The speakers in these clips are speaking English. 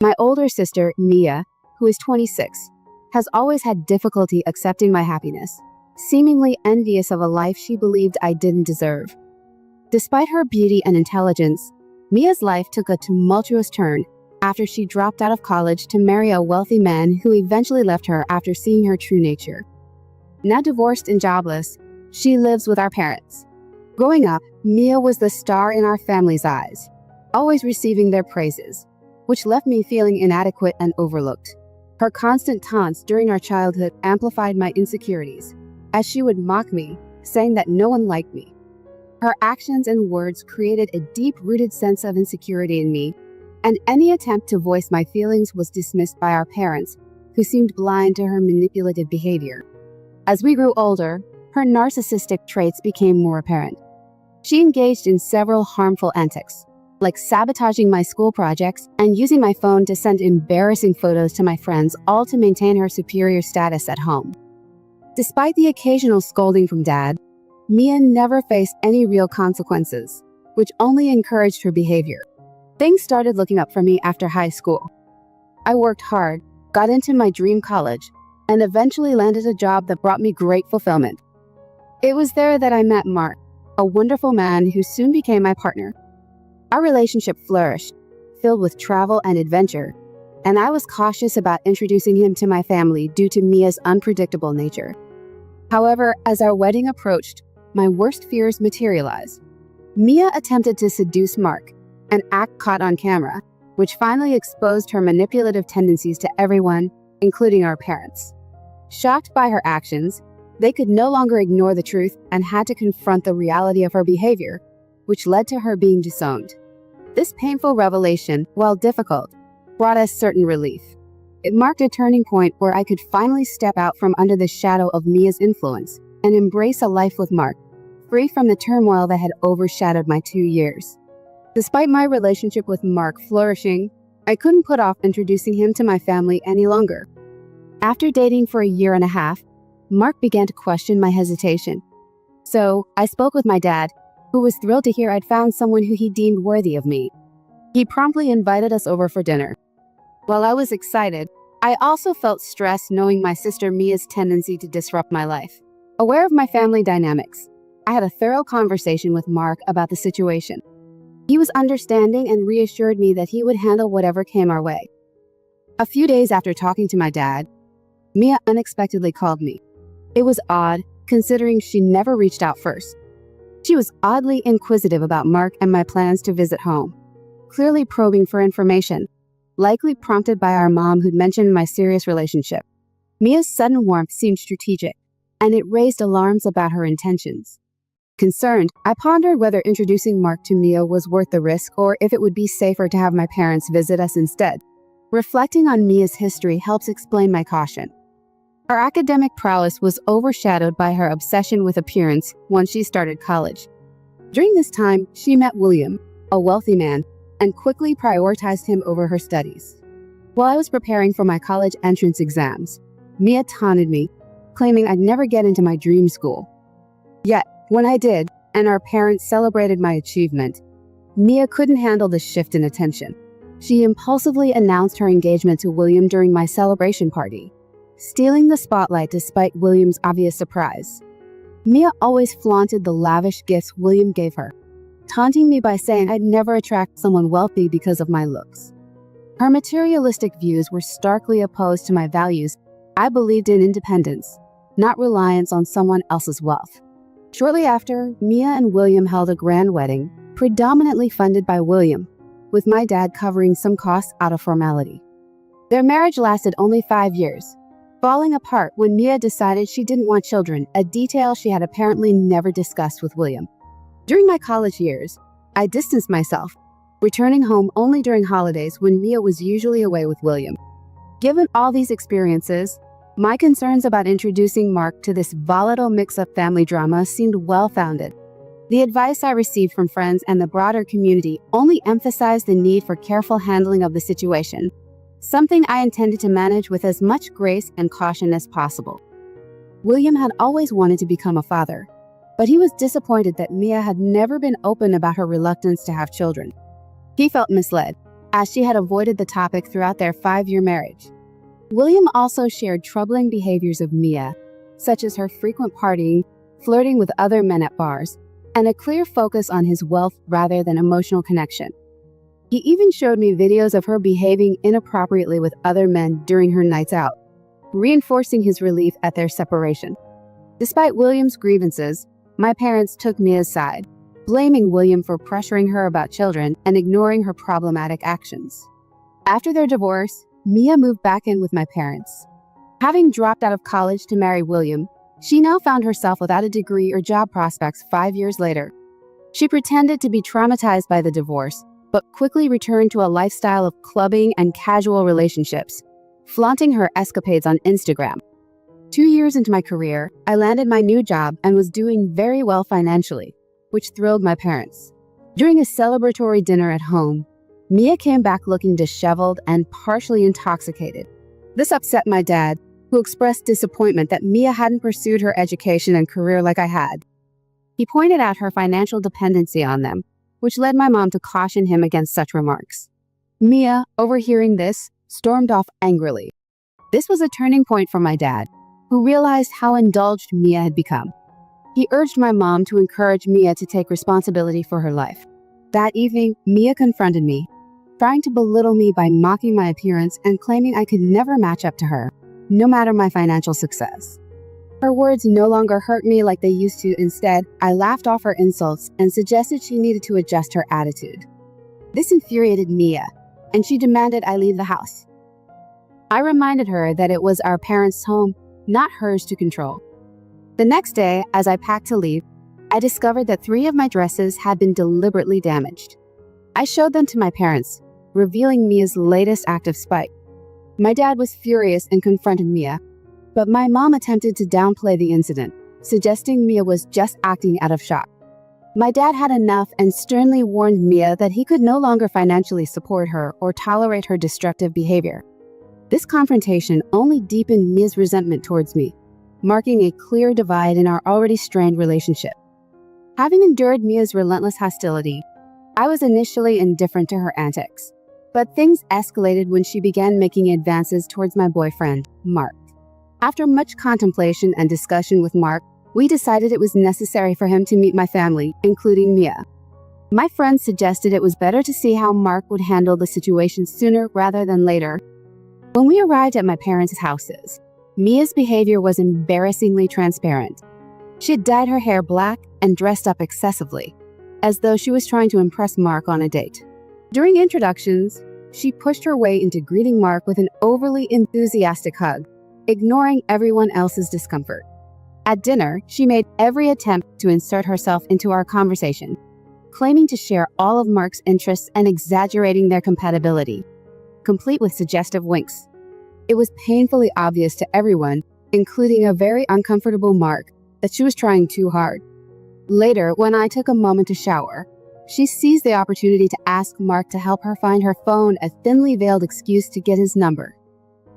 My older sister, Mia, who is 26, has always had difficulty accepting my happiness, seemingly envious of a life she believed I didn't deserve. Despite her beauty and intelligence, Mia's life took a tumultuous turn after she dropped out of college to marry a wealthy man who eventually left her after seeing her true nature. Now divorced and jobless, she lives with our parents. Growing up, Mia was the star in our family's eyes, always receiving their praises, which left me feeling inadequate and overlooked. Her constant taunts during our childhood amplified my insecurities, as she would mock me, saying that no one liked me. Her actions and words created a deep-rooted sense of insecurity in me, and any attempt to voice my feelings was dismissed by our parents, who seemed blind to her manipulative behavior. As we grew older, her narcissistic traits became more apparent. She engaged in several harmful antics, like sabotaging my school projects and using my phone to send embarrassing photos to my friends, all to maintain her superior status at home. Despite the occasional scolding from Dad, Mia never faced any real consequences, which only encouraged her behavior. Things started looking up for me after high school. I worked hard, got into my dream college, and eventually landed a job that brought me great fulfillment. It was there that I met Mark, a wonderful man who soon became my partner. Our relationship flourished, filled with travel and adventure, and I was cautious about introducing him to my family due to Mia's unpredictable nature. However, as our wedding approached, my worst fears materialized. Mia attempted to seduce Mark, an act caught on camera, which finally exposed her manipulative tendencies to everyone, including our parents. Shocked by her actions, they could no longer ignore the truth and had to confront the reality of her behavior, which led to her being disowned. This painful revelation, while difficult, brought us certain relief. It marked a turning point where I could finally step out from under the shadow of Mia's influence and embrace a life with Mark, free from the turmoil that had overshadowed my 2 years. Despite my relationship with Mark flourishing, I couldn't put off introducing him to my family any longer. After dating for a year and a half, Mark began to question my hesitation. So I spoke with my dad, who was thrilled to hear I'd found someone who he deemed worthy of me. He promptly invited us over for dinner. While I was excited, I also felt stressed knowing my sister Mia's tendency to disrupt my life. Aware of my family dynamics, I had a thorough conversation with Mark about the situation. He was understanding and reassured me that he would handle whatever came our way. A few days after talking to my dad, Mia unexpectedly called me. It was odd, considering she never reached out first. She was oddly inquisitive about Mark and my plans to visit home, clearly probing for information, likely prompted by our mom who'd mentioned my serious relationship. Mia's sudden warmth seemed strategic, and it raised alarms about her intentions. Concerned, I pondered whether introducing Mark to Mia was worth the risk or if it would be safer to have my parents visit us instead. Reflecting on Mia's history helps explain my caution. Her academic prowess was overshadowed by her obsession with appearance once she started college. During this time, she met William, a wealthy man, and quickly prioritized him over her studies. While I was preparing for my college entrance exams, Mia taunted me, claiming I'd never get into my dream school. Yet, when I did, and our parents celebrated my achievement, Mia couldn't handle the shift in attention. She impulsively announced her engagement to William during my celebration party, stealing the spotlight despite William's obvious surprise. Mia always flaunted the lavish gifts William gave her, taunting me by saying I'd never attract someone wealthy because of my looks. Her materialistic views were starkly opposed to my values. I believed in independence, not reliance on someone else's wealth. Shortly after, Mia and William held a grand wedding, predominantly funded by William, with my dad covering some costs out of formality. Their marriage lasted only 5 years, falling apart when Mia decided she didn't want children, a detail she had apparently never discussed with William. During my college years, I distanced myself, returning home only during holidays when Mia was usually away with William. Given all these experiences, my concerns about introducing Mark to this volatile mix of family drama seemed well-founded. The advice I received from friends and the broader community only emphasized the need for careful handling of the situation, something I intended to manage with as much grace and caution as possible. William had always wanted to become a father, but he was disappointed that Mia had never been open about her reluctance to have children. He felt misled, as she had avoided the topic throughout their 5-year marriage. William also shared troubling behaviors of Mia, such as her frequent partying, flirting with other men at bars, and a clear focus on his wealth rather than emotional connection. He even showed me videos of her behaving inappropriately with other men during her nights out, reinforcing his relief at their separation. Despite William's grievances, my parents took Mia's side, blaming William for pressuring her about children and ignoring her problematic actions. After their divorce, Mia moved back in with my parents. Having dropped out of college to marry William, she now found herself without a degree or job prospects 5 years later. She pretended to be traumatized by the divorce, but quickly returned to a lifestyle of clubbing and casual relationships, flaunting her escapades on Instagram. 2 years into my career, I landed my new job and was doing very well financially, which thrilled my parents. During a celebratory dinner at home, Mia came back looking disheveled and partially intoxicated. This upset my dad, who expressed disappointment that Mia hadn't pursued her education and career like I had. He pointed out her financial dependency on them, which led my mom to caution him against such remarks. Mia, overhearing this, stormed off angrily. This was a turning point for my dad, who realized how indulged Mia had become. He urged my mom to encourage Mia to take responsibility for her life. That evening, Mia confronted me, trying to belittle me by mocking my appearance and claiming I could never match up to her, no matter my financial success. Her words no longer hurt me like they used to. Instead, I laughed off her insults and suggested she needed to adjust her attitude. This infuriated Mia, and she demanded I leave the house. I reminded her that it was our parents' home, not hers to control. The next day, as I packed to leave, I discovered that 3 of my dresses had been deliberately damaged. I showed them to my parents, revealing Mia's latest act of spite. My dad was furious and confronted Mia, but my mom attempted to downplay the incident, suggesting Mia was just acting out of shock. My dad had enough and sternly warned Mia that he could no longer financially support her or tolerate her destructive behavior. This confrontation only deepened Mia's resentment towards me, marking a clear divide in our already strained relationship. Having endured Mia's relentless hostility, I was initially indifferent to her antics, but things escalated when she began making advances towards my boyfriend, Mark. After much contemplation and discussion with Mark, we decided it was necessary for him to meet my family, including Mia. My friends suggested it was better to see how Mark would handle the situation sooner rather than later. When we arrived at my parents' houses, Mia's behavior was embarrassingly transparent. She had dyed her hair black and dressed up excessively, as though she was trying to impress Mark on a date. During introductions, she pushed her way into greeting Mark with an overly enthusiastic hug, ignoring everyone else's discomfort. At dinner, she made every attempt to insert herself into our conversation, claiming to share all of Mark's interests and exaggerating their compatibility, complete with suggestive winks. It was painfully obvious to everyone, including a very uncomfortable Mark, that she was trying too hard. Later, when I took a moment to shower, she seized the opportunity to ask Mark to help her find her phone, a thinly veiled excuse to get his number.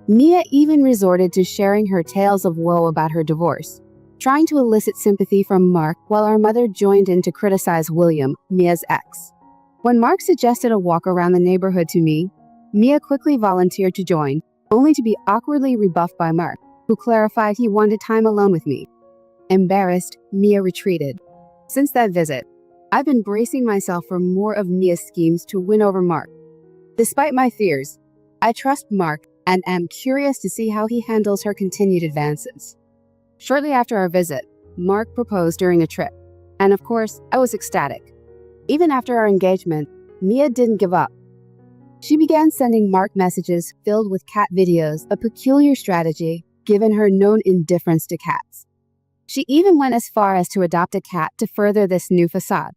Mia even resorted to sharing her tales of woe about her divorce, trying to elicit sympathy from Mark while our mother joined in to criticize William, Mia's ex. When Mark suggested a walk around the neighborhood to me, Mia quickly volunteered to join, only to be awkwardly rebuffed by Mark, who clarified he wanted time alone with me. Embarrassed, Mia retreated. Since that visit, I've been bracing myself for more of Mia's schemes to win over Mark. Despite my fears, I trust Mark and am curious to see how he handles her continued advances. Shortly after our visit, Mark proposed during a trip, and of course, I was ecstatic. Even after our engagement, Mia didn't give up. She began sending Mark messages filled with cat videos, a peculiar strategy given her known indifference to cats. She even went as far as to adopt a cat to further this new facade.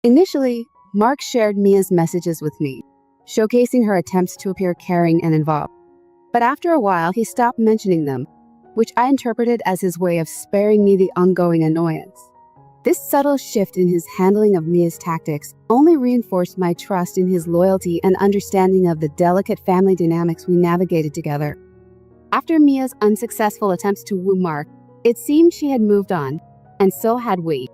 Initially, Mark shared Mia's messages with me, showcasing her attempts to appear caring and involved. But after a while, he stopped mentioning them, which I interpreted as his way of sparing me the ongoing annoyance. This subtle shift in his handling of Mia's tactics only reinforced my trust in his loyalty and understanding of the delicate family dynamics we navigated together. After Mia's unsuccessful attempts to woo Mark, it seemed she had moved on, and so had we.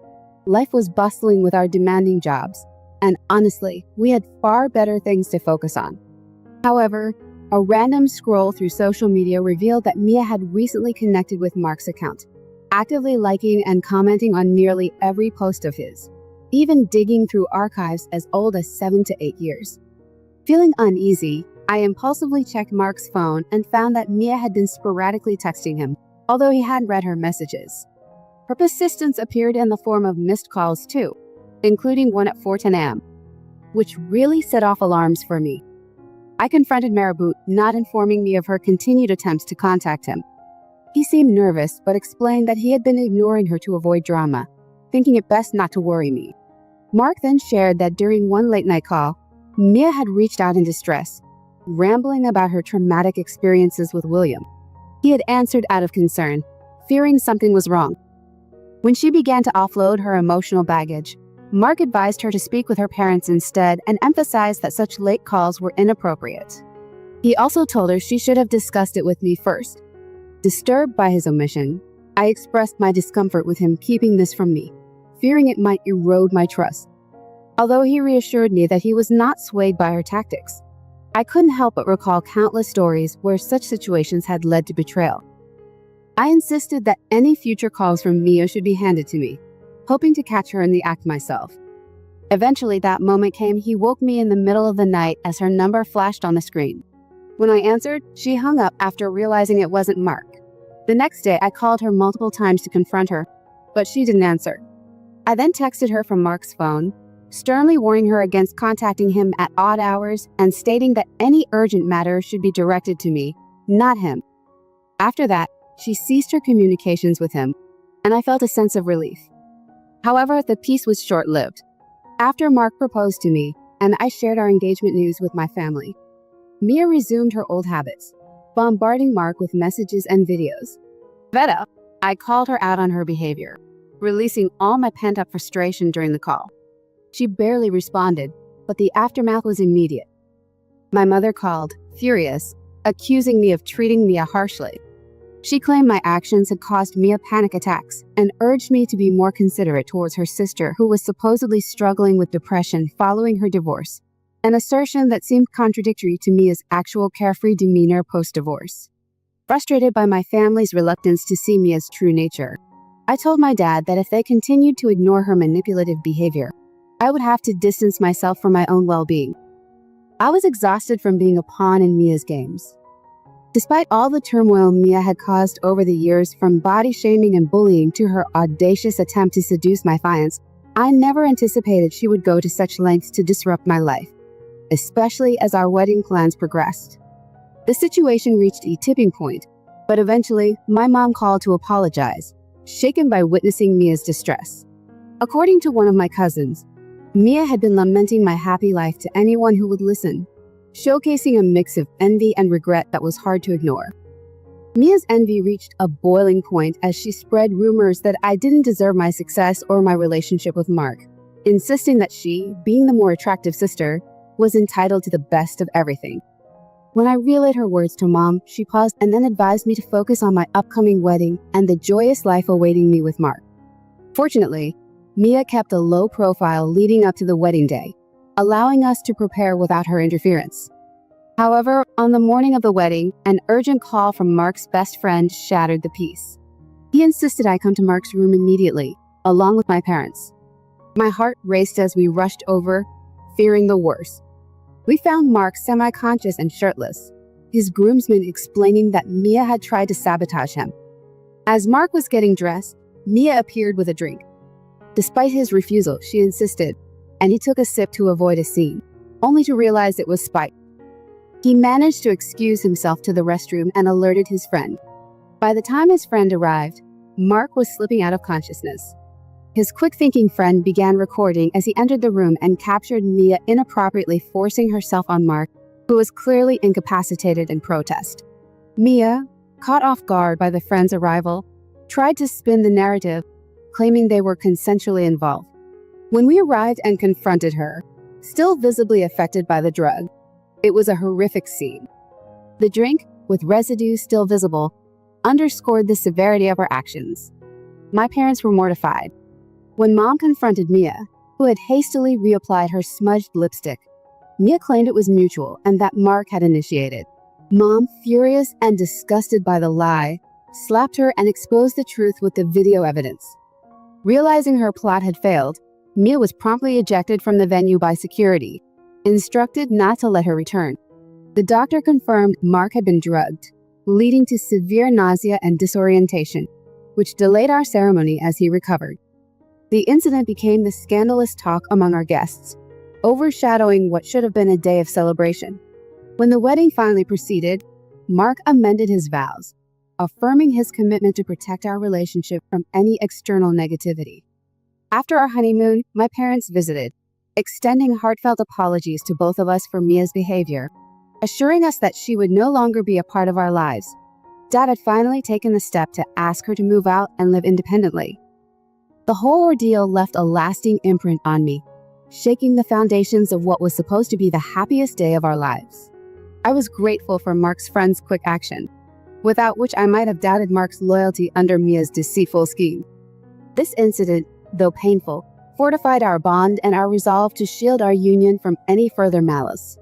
Life was bustling with our demanding jobs, and honestly, we had far better things to focus on. However, a random scroll through social media revealed that Mia had recently connected with Mark's account, actively liking and commenting on nearly every post of his, even digging through archives as old as 7 to 8 years. Feeling uneasy, I impulsively checked Mark's phone and found that Mia had been sporadically texting him, although he hadn't read her messages. Her persistence appeared in the form of missed calls too, including one at 4:10 a.m., which really set off alarms for me. I confronted Marabut, not informing me of her continued attempts to contact him. He seemed nervous, but explained that he had been ignoring her to avoid drama, thinking it best not to worry me. Mark then shared that during one late-night call, Mia had reached out in distress, rambling about her traumatic experiences with William. He had answered out of concern, fearing something was wrong. When she began to offload her emotional baggage, Mark advised her to speak with her parents instead and emphasized that such late calls were inappropriate. He also told her she should have discussed it with me first. Disturbed by his omission, I expressed my discomfort with him keeping this from me, fearing it might erode my trust. Although he reassured me that he was not swayed by her tactics, I couldn't help but recall countless stories where such situations had led to betrayal. I insisted that any future calls from Mia should be handed to me, hoping to catch her in the act myself. Eventually, that moment came. He woke me in the middle of the night as her number flashed on the screen. When I answered, she hung up after realizing it wasn't Mark. The next day, I called her multiple times to confront her, but she didn't answer. I then texted her from Mark's phone, sternly warning her against contacting him at odd hours and stating that any urgent matter should be directed to me, not him. After that, she ceased her communications with him, and I felt a sense of relief. However, the peace was short-lived. After Mark proposed to me, and I shared our engagement news with my family, Mia resumed her old habits, bombarding Mark with messages and videos. Fed up, I called her out on her behavior, releasing all my pent-up frustration during the call. She barely responded, but the aftermath was immediate. My mother called, furious, accusing me of treating Mia harshly. She claimed my actions had caused Mia panic attacks and urged me to be more considerate towards her sister, who was supposedly struggling with depression following her divorce, an assertion that seemed contradictory to Mia's actual carefree demeanor post-divorce. Frustrated by my family's reluctance to see Mia's true nature, I told my dad that if they continued to ignore her manipulative behavior, I would have to distance myself from my own well-being. I was exhausted from being a pawn in Mia's games. Despite all the turmoil Mia had caused over the years, from body shaming and bullying to her audacious attempt to seduce my clients, I never anticipated she would go to such lengths to disrupt my life, especially as our wedding plans progressed. The situation reached a tipping point, but eventually my mom called to apologize, shaken by witnessing Mia's distress. According to one of my cousins, Mia had been lamenting my happy life to anyone who would listen, showcasing a mix of envy and regret that was hard to ignore. Mia's envy reached a boiling point as she spread rumors that I didn't deserve my success or my relationship with Mark, insisting that she, being the more attractive sister, was entitled to the best of everything. When I relayed her words to Mom, she paused and then advised me to focus on my upcoming wedding and the joyous life awaiting me with Mark. Fortunately, Mia kept a low profile leading up to the wedding day, allowing us to prepare without her interference. However, on the morning of the wedding, an urgent call from Mark's best friend shattered the peace. He insisted I come to Mark's room immediately, along with my parents. My heart raced as we rushed over, fearing the worst. We found Mark semi-conscious and shirtless, his groomsmen explaining that Mia had tried to sabotage him. As Mark was getting dressed, Mia appeared with a drink. Despite his refusal, she insisted, and he took a sip to avoid a scene, only to realize it was spite. He managed to excuse himself to the restroom and alerted his friend. By the time his friend arrived, Mark was slipping out of consciousness. His quick-thinking friend began recording as he entered the room and captured Mia inappropriately forcing herself on Mark, who was clearly incapacitated in protest. Mia, caught off guard by the friend's arrival, tried to spin the narrative, claiming they were consensually involved. When we arrived and confronted her, still visibly affected by the drug, it was a horrific scene. The drink, with residue still visible, underscored the severity of her actions. My parents were mortified. When Mom confronted Mia, who who had hastily reapplied her smudged lipstick. Mia claimed it was mutual and that Mark had initiated. Mom, furious and disgusted by the lie, slapped her and exposed the truth with the video evidence. Realizing her plot had failed, Mia was promptly ejected from the venue by security, instructed not to let her return. The doctor confirmed Mark had been drugged, leading to severe nausea and disorientation, which delayed our ceremony as he recovered. The incident became the scandalous talk among our guests, overshadowing what should have been a day of celebration. When the wedding finally proceeded, Mark amended his vows, affirming his commitment to protect our relationship from any external negativity. After our honeymoon, my parents visited, extending heartfelt apologies to both of us for Mia's behavior, assuring us that she would no longer be a part of our lives. Dad had finally taken the step to ask her to move out and live independently. The whole ordeal left a lasting imprint on me, shaking the foundations of what was supposed to be the happiest day of our lives. I was grateful for Mark's friend's quick action, without which I might have doubted Mark's loyalty under Mia's deceitful scheme. This incident, though painful, fortified our bond and our resolve to shield our union from any further malice.